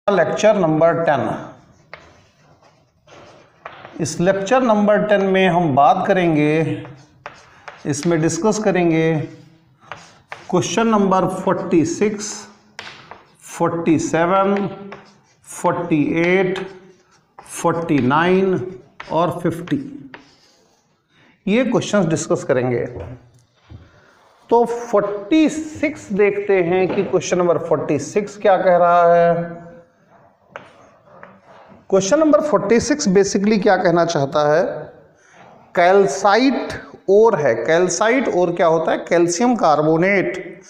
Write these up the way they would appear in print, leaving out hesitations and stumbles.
Lecture number 10। इस lecture number 10 में हम बात करेंगे, इसमें डिस्कस करेंगे क्वेश्चन नंबर 46, 47, 48, 49 और 50। ये क्वेश्चंस डिस्कस करेंगे। तो 46 देखते हैं कि क्वेश्चन नंबर 46 क्या कह रहा है। क्वेश्चन नंबर 46 बेसिकली क्या कहना चाहता है, कैल्साइट ओर है। कैल्साइट ओर क्या होता है, कैल्शियम कार्बोनेट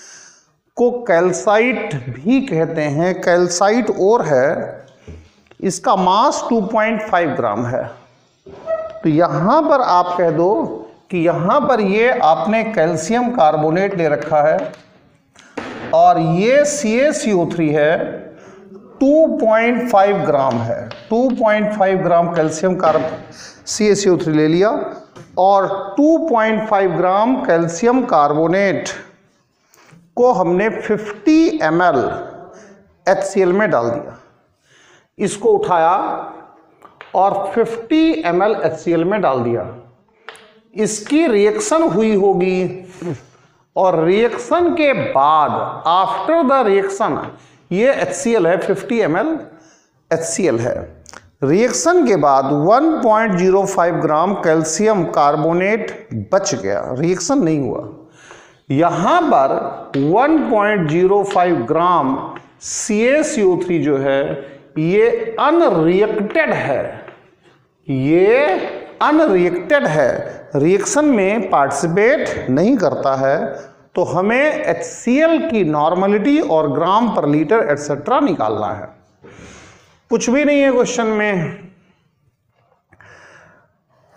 को कैल्साइट भी कहते हैं। कैल्साइट ओर है, इसका मास 2.5 ग्राम है। तो यहां पर आप कह दो कि यहां पर ये आपने कैल्शियम कार्बोनेट ले रखा है और ये CaCO3 है, 2.5 ग्राम है। 2.5 ग्राम कैल्शियम CaCO3 ले लिया और 2.5 ग्राम कैल्शियम कार्बोनेट को हमने 50 ml HCl में डाल दिया। इसको उठाया और 50 ml HCl में डाल दिया। इसकी रिएक्शन हुई होगी और रिएक्शन के बाद आफ्टर द रिएक्शन, ये HCl है, 50 ml HCl है। रिएक्शन के बाद 1.05 ग्राम कैल्शियम कार्बोनेट बच गया, रिएक्शन नहीं हुआ। यहां पर 1.05 ग्राम CaCO3 जो है ये अनरिएक्टेड है, ये अनरिएक्टेड है, रिएक्शन में पार्टिसिपेट नहीं करता है। तो हमें HCl की नॉर्मलिटी और ग्राम पर लीटर एटसेट्रा निकालना है। कुछ भी नहीं है क्वेश्चन में,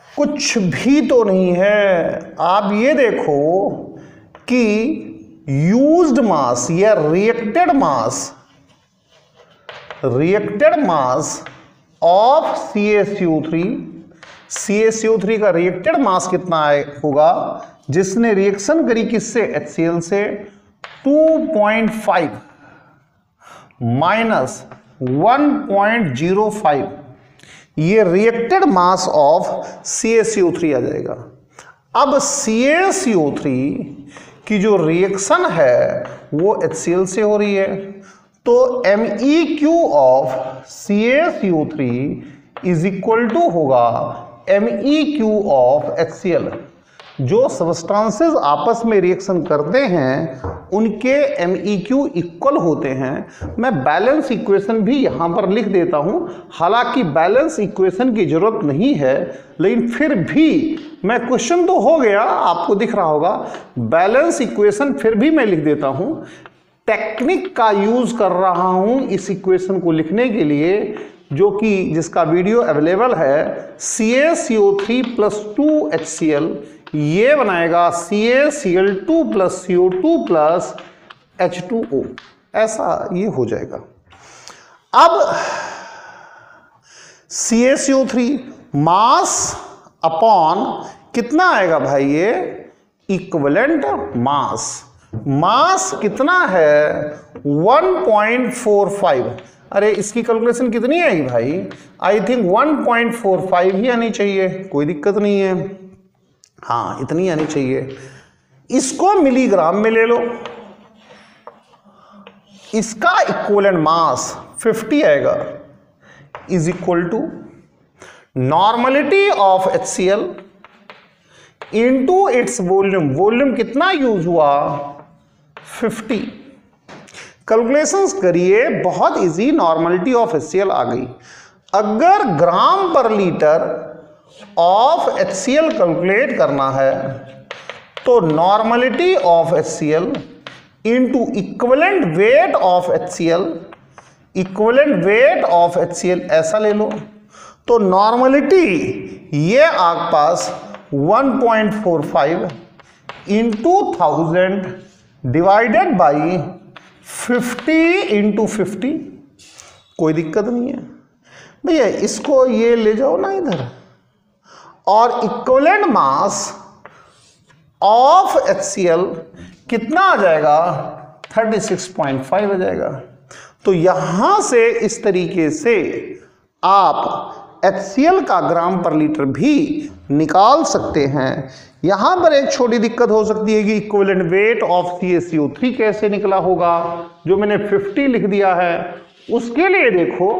कुछ भी तो नहीं है। आप ये देखो कि यूज्ड मास या रिएक्टेड मास ऑफ CaCO3 का रिएक्टेड मास कितना होगा, जिसने रिएक्शन करी किससे, HCl से, 2.5 माइनस 1.05, ये रिएक्टेड मास ऑफ CaCO3 आ जाएगा। अब CaCO3 की जो रिएक्शन है वो HCl से हो रही है, तो MEq of CaCO3 is equal to होगा MEq ऑफ HCl। जो सबस्टांसेस आपस में रिएक्शन करते हैं उनके MEq इक्वल होते हैं। मैं बैलेंस इक्वेशन भी यहां पर लिख देता हूं, हालांकि बैलेंस इक्वेशन की जरूरत नहीं है, लेकिन फिर भी मैं, क्वेश्चन तो हो गया, आपको दिख रहा होगा, बैलेंस इक्वेशन फिर भी मैं लिख देता हूं। टेक्निक का यूज कर रहा हूं इस इक्वेशन को लिखने के लिए, जो कि जिसका वीडियो अवेलेबल है। CaCO3 प्लस 2 HCl ये बनाएगा CaCl2 plus CO2 plus H2O, ऐसा ये हो जाएगा। अब CaCO3 मास अपॉन कितना आएगा भाई, ये इक्विवेलेंट मास कितना है, 1.45। अरे इसकी कैलकुलेशन कितनी आएगी भाई, आई थिंक 1.45 ही आनी चाहिए, कोई दिक्कत नहीं है, हाँ इतनी आनी चाहिए। इसको मिलीग्राम में ले लो, इसका इक्विवेलेंट मास 50 आएगा, is equal to normality of HCl into its volume. Volume कितना यूज हुआ, 50। कैलकुलेशंस करिए, बहुत इजी, नॉर्मलिटी ऑफ HCl आ गई। अगर ग्राम per litre of HCl calculate करना है तो normality of HCl into equivalent weight of HCl, equivalent weight of HCl ऐसा ले लो। तो नॉर्मलिटी ये आपके पास 1.45 इंटू 1000 डिवाइडेड बाई 50 इंटू 50, कोई दिक्कत नहीं है भैया। इसको ये ले जाओ ना इधर, और इक्विवेलेंट मास ऑफ HCl कितना आ जाएगा, 36.5 आ जाएगा। तो यहां से इस तरीके से आप HCl का ग्राम पर लीटर भी निकाल सकते हैं। यहां पर एक छोटी दिक्कत हो सकती है कि इक्विवेलेंट वेट ऑफ CaCO3 कैसे निकला होगा, जो मैंने 50 लिख दिया है। उसके लिए देखो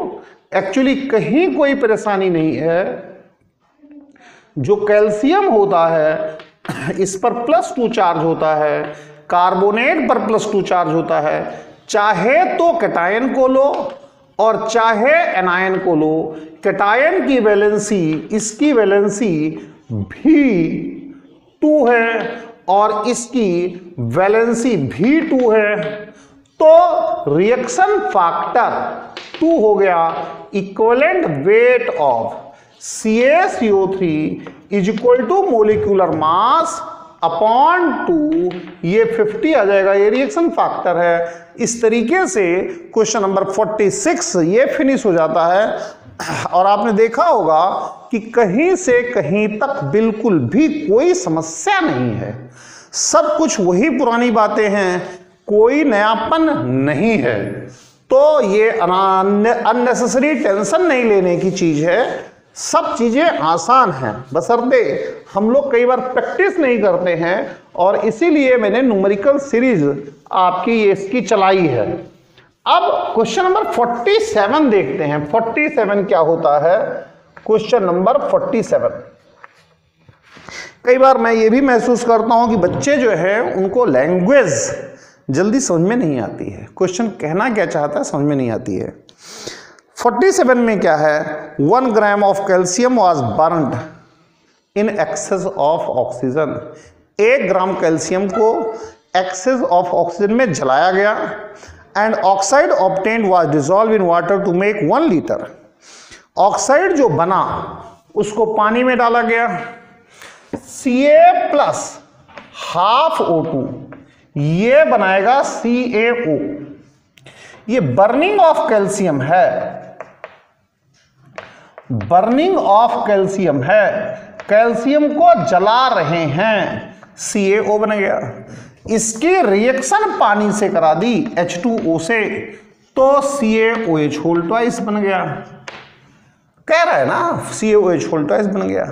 एक्चुअली कहीं कोई परेशानी नहीं है। जो कैल्शियम होता है इस पर +2 चार्ज होता है, कार्बोनेट पर +2 चार्ज होता है। चाहे तो कैटायन को लो और चाहे एनायन को लो, कैटायन की वैलेंसी, इसकी वैलेंसी भी 2 है और इसकी वैलेंसी भी 2 है, तो रिएक्शन फैक्टर 2 हो गया। Equivalent weight of CaCO3 is equal to molecular mass upon 2, ये 50 आ जाएगा, ये रिएक्शन फैक्टर है। इस तरीके से क्वेश्चन नंबर 46 ये फिनिश हो जाता है। और आपने देखा होगा कि कहीं से कहीं तक बिल्कुल भी कोई समस्या नहीं है, सब कुछ वही पुरानी बातें हैं, कोई नयापन नहीं है। तो ये अननेसेसरी टेंशन नहीं लेने की चीज है, सब चीजें आसान हैं, बशर्ते हम लोग कई बार प्रैक्टिस नहीं करते हैं, और इसीलिए मैंने न्यूमेरिकल सीरीज आपकी ये इसकी चलाई है। अब क्वेश्चन नंबर 47 देखते हैं। 47 क्या होता है? क्वेश्चन नंबर 47, कई बार मैं ये भी महसूस करता हूं कि बच्चे जो है उनको लैंग्वेज जल्दी समझ में नहीं आती है, क्वेश्चन कहना क्या चाहता है समझ में नहीं आती है। 47 में क्या है? 1 gram of calcium was burned in excess of oxygen. 1 gram calcium को एक्सेस ऑफ ऑक्सीजन में जलाया गया and oxide obtained was dissolve in water to make 1 litre. Oxide जो बना उसको पानी में डाला गया, Ca प्लस हाफ O2 ये बनाएगा CaO। ये बर्निंग ऑफ कैल्शियम है, बर्निंग ऑफ कैल्शियम है, कैल्शियम को जला रहे हैं, CaO बन गया। इसकी रिएक्शन पानी से करा दी H2O से, तो CaOH होल ट्वाइस बन गया। कह रहा है ना, CaOH होल ट्वाइस बन गया।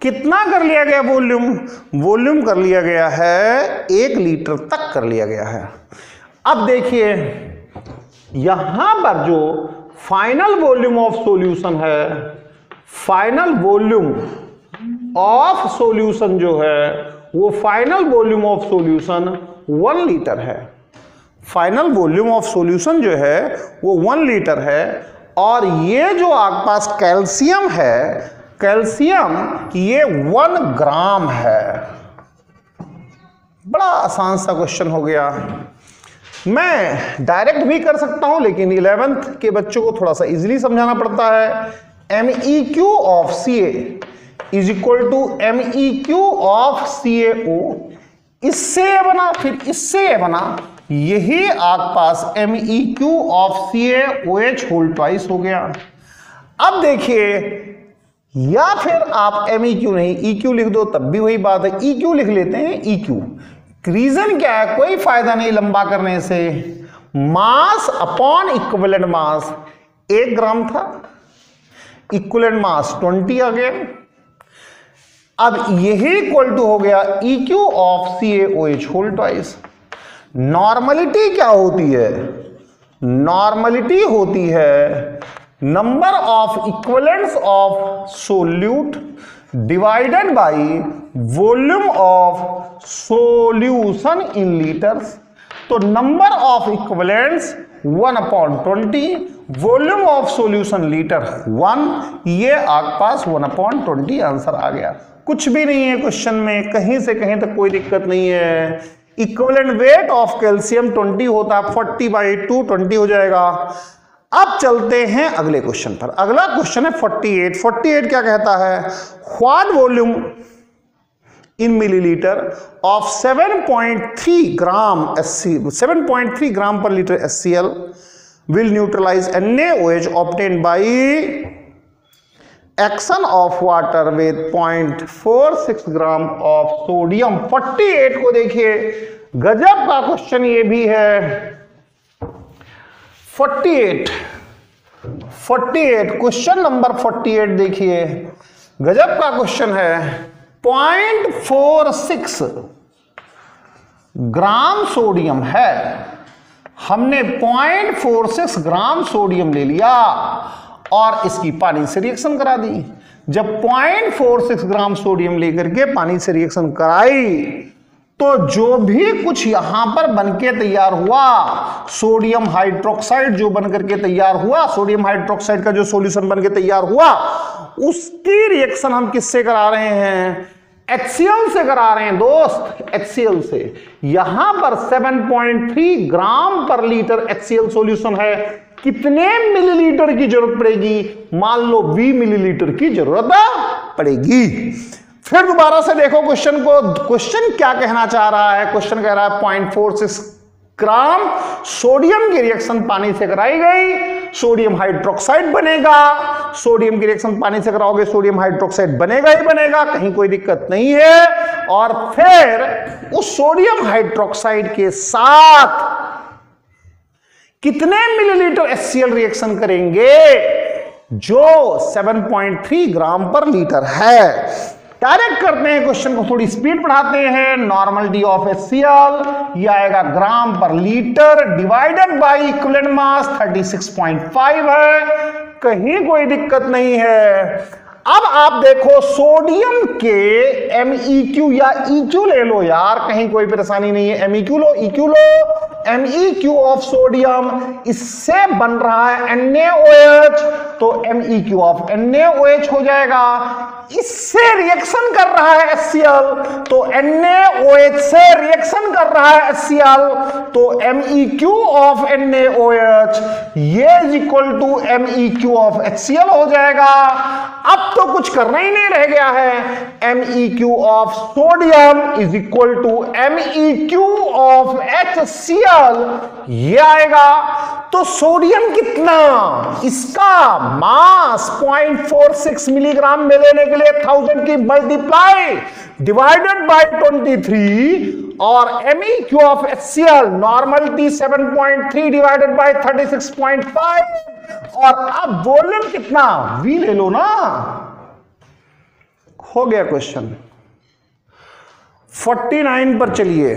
कितना कर लिया गया वॉल्यूम? वॉल्यूम कर लिया गया है 1 लीटर तक कर लिया गया है। अब देखिए यहां पर जो फाइनल वॉल्यूम ऑफ सॉल्यूशन है, फाइनल वॉल्यूम ऑफ सॉल्यूशन जो है वो final volume of solution 1 litre है। फाइनल वॉल्यूम ऑफ सॉल्यूशन जो है वो 1 लीटर है। और ये जो आपके पास कैल्शियम है, कैल्शियम ये 1 ग्राम है। बड़ा आसान सा क्वेश्चन हो गया। मैं डायरेक्ट भी कर सकता हूं, लेकिन 11th के बच्चों को थोड़ा सा इजीली समझाना पड़ता है। MEQ of Ca is equal to MEQ of CaO। इससे ये बना, फिर इससे ये बना, यही आपके पास MEQ of CaOH whole twice हो गया। अब देखिए, या फिर आप MEQ नहीं EQ लिख दो तब भी वही बात है, EQ लिख लेते हैं EQ। रीजन क्या है? कोई फायदा नहीं लंबा करने से। मास अपॉन इक्विवेलेंट मास 1 ग्राम था, इक्विवेलेंट मास 20 आ गया। अब यही इक्वल टू हो गया EQ of CaOH whole twice. Normality क्या होती है? नॉर्मलिटी होती है number of equivalents of solute divided by volume of solution in litres. तो number of equivalents 1/20, volume of solution litre 1, ये आपके पास 1/20 आंसर आ गया। कुछ भी नहीं है क्वेश्चन में, कहीं से कहीं तक कोई दिक्कत नहीं है। इक्विवेलेंट वेट ऑफ कैल्शियम 20 होता है, 40/2 20 हो जाएगा। अब चलते हैं अगले क्वेश्चन पर। अगला क्वेश्चन है 48। 48 क्या कहता है? What volume in millilitre of 7.3 gram 7.3 gram per litre HCl will neutralize NaOH obtained by action of water with 0.46 gram of sodium। 48 को देखिए, गजब का क्वेश्चन ये भी है। 48 क्वेश्चन नंबर 48 देखिए, गजब का क्वेश्चन है। 0.46 ग्राम सोडियम है, हमने 0.46 ग्राम सोडियम ले लिया और इसकी पानी से रिएक्शन करा दी। जब 0.46 ग्राम सोडियम लेकर के पानी से रिएक्शन कराई तो जो भी कुछ यहां पर बनके तैयार हुआ, सोडियम हाइड्रोक्साइड जो बनकर के तैयार हुआ, सोडियम हाइड्रोक्साइड का जो सॉल्यूशन बनके तैयार हुआ, उसकी रिएक्शन हम किससे करा रहे हैं? HCl से करा रहे हैं दोस्त, HCl से। यहां पर 7.3 ग्राम पर लीटर HCl सॉल्यूशन है। कितने मिलीलीटर की जरूरत पड़ेगी? मान लो 20 मिलीलीटर की जरूरत पड़ेगी। फिर दोबारा से देखो क्वेश्चन को, क्वेश्चन क्या कहना चाह रहा है? क्वेश्चन कह रहा है 0.46 ग्राम सोडियम की रिएक्शन पानी से कराई गई, सोडियम हाइड्रोक्साइड बनेगा। सोडियम की रिएक्शन पानी से कराओगे, सोडियम हाइड्रोक्साइड बनेगा ही बनेगा, कहीं कोई दिक्कत नहीं है। और फिर उस सोडियम हाइड्रोक्साइड के साथ कितने मिलीलीटर HCl रिएक्शन करेंगे? जो 7.3 ग्राम पर लीटर है। डायरेक्ट करते हैं क्वेश्चन को, थोड़ी स्पीड बढ़ाते हैं। नॉर्मलिटी ऑफ HCl ये आएगा ग्राम per litre divided by equivalent mass 36.5 है, कहीं कोई दिक्कत नहीं है। अब आप देखो सोडियम के MEQ या EQ ले लो यार, कहीं कोई परेशानी नहीं है। MEQ low, EQ low. MEQ of sodium, इससे बन रहा है NaOH, तो MEQ ऑफ NaOH हो जाएगा। इससे रिएक्शन कर रहा है HCl, तो NaOH से रिएक्शन कर रहा है HCl, तो MEQ ऑफ NaOH ये is equal to MEQ of HCl हो जाएगा। अब तो कुछ करना ही नहीं रह गया है। MEQ of sodium is equal to MEQ of HCl ये आएगा। तो सोडियम कितना? इसका मास 0.46 मिलीग्राम में लेने के लिए 1000 की मल्टीप्लाई डिवाइडेड बाय 23 और MEQ of HCl normality 7.3 divided by 36.5 और अब वॉल्यूम कितना? V ले लो ना। हो गया क्वेश्चन। 49 पर चलिए।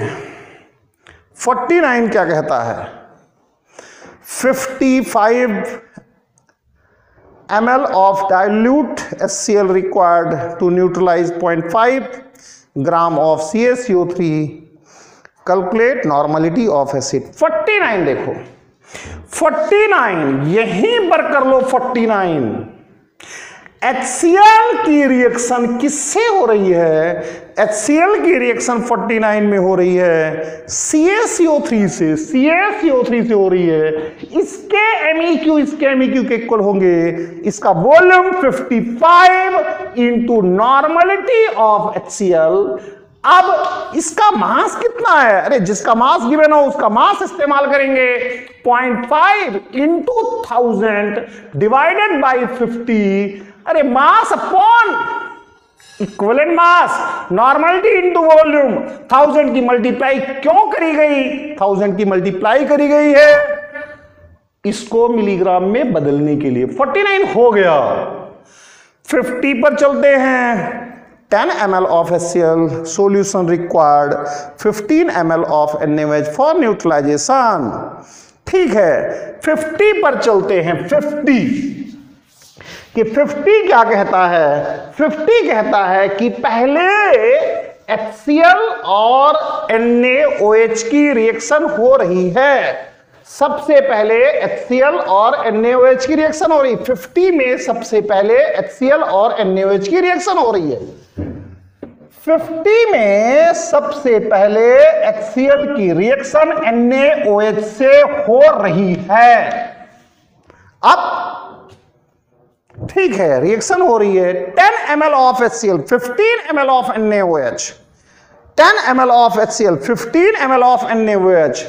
49 क्या कहता है? 55 ml of dilute HCl required to neutralize 0.5 gram of CaCO3. Calculate normality of acid. 49 देखो, 49 यहीं पर कर लो। 49 HCl की रिएक्शन किससे हो रही है? HCl की रिएक्शन 49 में हो रही है CaCO3 से, CaCO3 से हो रही है। इसके MEQ के इक्वल होंगे। इसका volume 55 into normality of HCl। अब इसका मास कितना है? अरे जिसका मास गिवन हो उसका मास इस्तेमाल करेंगे। 0.5 इंटू 1000 डिवाइडेड बाई 50। अरे mass upon equivalent mass, normality into volume. 1000 की मल्टीप्लाई क्यों करी गई? 1000 की मल्टीप्लाई करी गई है इसको मिलीग्राम में बदलने के लिए। 49 हो गया। 50 पर चलते हैं। 10 ml of HCl solution required 15 ml of NaOH for neutralization। ठीक है, 50 पर चलते हैं। 50 कि 50 क्या कहता है? 50 कहता है कि पहले HCl और NaOH की रिएक्शन हो रही है। सबसे पहले HCl और NaOH की रिएक्शन हो रही है। 50 में सबसे पहले HCl और NaOH की रिएक्शन हो रही है। 50 में सबसे पहले HCl की रिएक्शन NaOH से हो रही है। अब ठीक है, रिएक्शन हो रही है। 10 ml of HCl, 15 ml of NaOH, 10 ml of HCl, 15 ml of NaOH,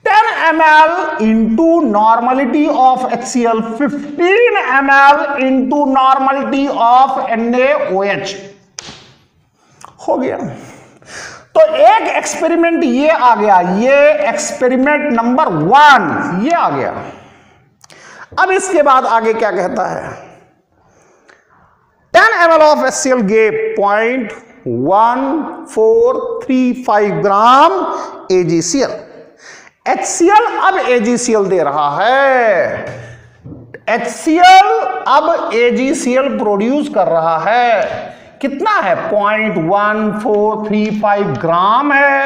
10 ml into normality of HCl, 15 ml into normality of NaOH हो गया। तो एक एक्सपेरिमेंट ये आ गया, ये एक्सपेरिमेंट नंबर 1 ये आ गया। अब इसके बाद आगे क्या कहता है, 10 ml of HCl gave 0.1435 gram AgCl। HCl अब AgCl दे रहा है, HCl अब AgCl प्रोड्यूस कर रहा है, कितना है 0.1435 ग्राम है,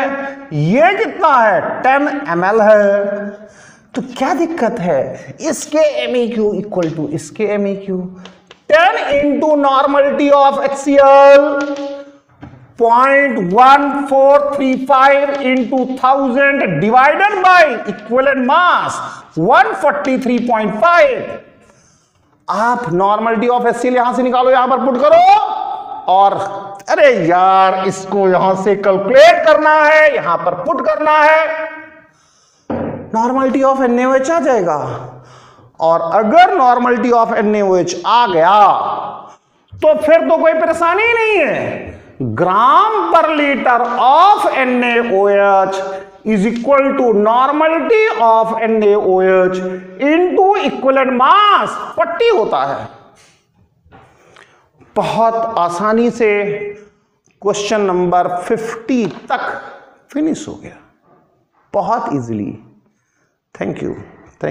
ये कितना है 10 ml है। तो क्या दिक्कत है, इसके MEQ इक्वल टू इसके MEQ, 10 into normality of HCl 0.1435 into 1000 divided by equivalent mass 143.5। आप नॉर्मलिटी ऑफ HCl यहां से निकालो, यहां पर पुट करो, और अरे यार इसको यहां से कैलकुलेट करना है, यहां पर पुट करना है, नॉर्मलिटी ऑफ NaOH आ जाएगा। और अगर नॉर्मलिटी ऑफ NaOH आ गया तो फिर तो कोई परेशानी ही नहीं है, gram per litre of NaOH is equal to normality of NaOH into equivalent mass 40 होता है। बहुत आसानी से क्वेश्चन नंबर 50 तक फिनिश हो गया, बहुत इजीली। Thank you.